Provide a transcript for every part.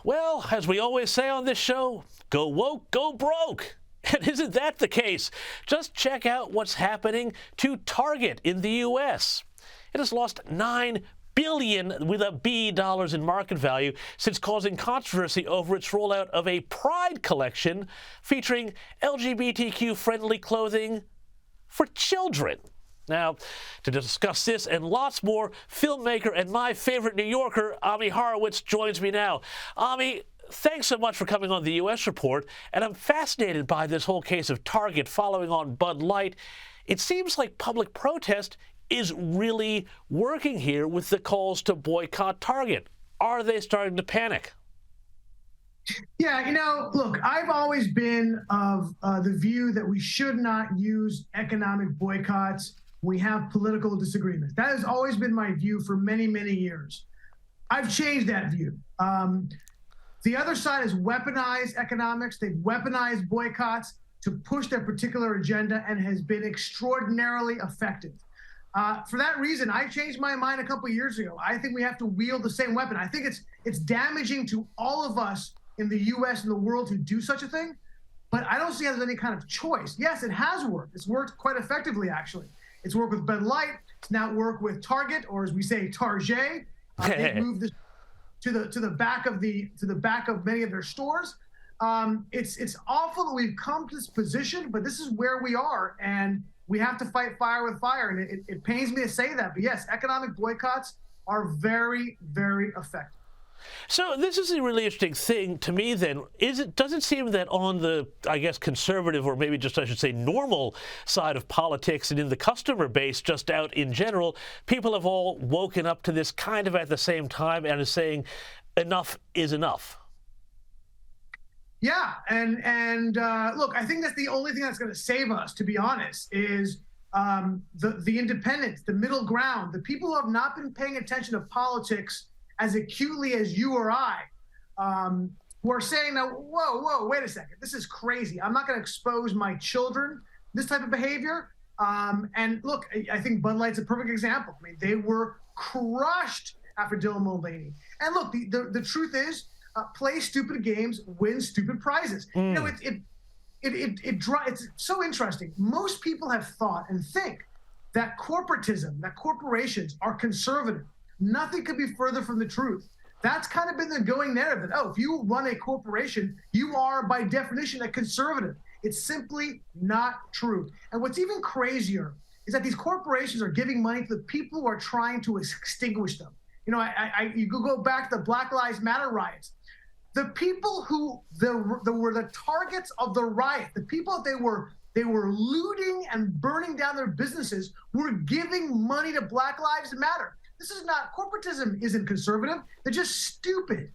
Well, as we always say on this show, go woke, go broke. And isn't that the case? Just check out what's happening to Target in the U.S. It has lost $9 billion with a B dollars in market value since causing controversy over its rollout of a Pride collection featuring LGBTQ-friendly clothing for children. Now, to discuss this and lots more, filmmaker and my favorite New Yorker, Ami Horowitz, joins me now. Ami, thanks so much for coming on the U.S. Report, and I'm fascinated by this whole case of Target following on Bud Light. It seems like public protest is really working here with the calls to boycott Target. Are they starting to panic? Yeah, look, I've always been of the view that we should not use economic boycotts. We have political disagreements. That has always been my view for many, many years. I've changed that view. The other side has weaponized economics. They've weaponized boycotts to push their particular agenda and has been extraordinarily effective. For that reason, I changed my mind a couple of years ago. I think we have to wield the same weapon. I think it's damaging to all of us in the U.S. and the world to do such a thing, but I don't see there's any kind of choice. Yes, it has worked. It's worked quite effectively, actually. It's worked with Bud Light. It's now worked with Target, or as we say, Target. They've moved this to the back of many of their stores. It's awful that we've come to this position, but this is where we are, and we have to fight fire with fire. And it pains me to say that, but yes, economic boycotts are very, very effective. So this is a really interesting thing to me then. Does it seem that on the, I guess, conservative, or maybe just I should say normal side of politics and in the customer base just out in general, people have all woken up to this kind of at the same time and is saying enough is enough? Yeah, and look, I think that's the only thing that's going to save us, to be honest, is the independents, the middle ground, the people who have not been paying attention to politics as acutely as you or I, who are saying, now, whoa, wait a second, this is crazy. I'm not going to expose my children this type of behavior. And look, I think Bud Light's a perfect example. I mean, they were crushed after Dylan Mulvaney. And look, the truth is, play stupid games, win stupid prizes. It's so interesting. Most people have thought and think that corporatism, that corporations are conservative. Nothing could be further from the truth. That's kind of been the going narrative that, if you run a corporation, you are by definition a conservative. It's simply not true. And what's even crazier is that these corporations are giving money to the people who are trying to extinguish them. You could go back to the Black Lives Matter riots. The people who were the targets of the riot, the people that they were looting and burning down their businesses, were giving money to Black Lives Matter. This is not, corporatism isn't conservative. They're just stupid.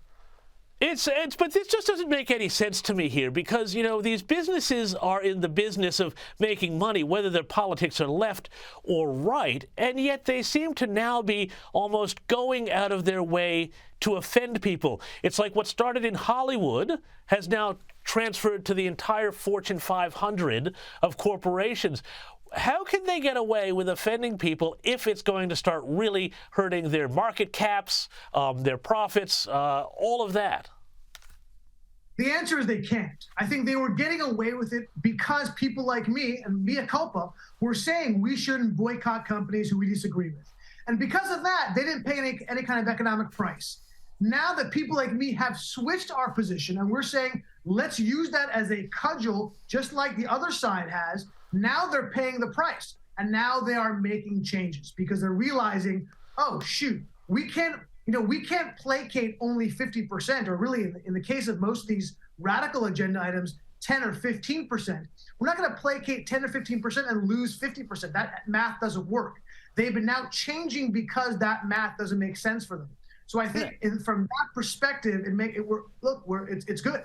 But this just doesn't make any sense to me here because, these businesses are in the business of making money, whether their politics are left or right, and yet they seem to now be almost going out of their way to offend people. It's like what started in Hollywood has now transferred to the entire Fortune 500 of corporations. How can they get away with offending people if it's going to start really hurting their market caps, their profits, all of that? The answer is they can't. I think they were getting away with it because people like me and mea culpa were saying we shouldn't boycott companies who we disagree with. And because of that, they didn't pay any kind of economic price. Now that people like me have switched our position and we're saying, let's use that as a cudgel, just like the other side has, now they're paying the price. And now they are making changes because they're realizing, oh, shoot, we can't placate only 50%, or really in the case of most of these radical agenda items, 10 or 15%. We're not going to placate 10 or 15% and lose 50%. That math doesn't work. They've been now changing because that math doesn't make sense for them. So I think from that perspective, it's good.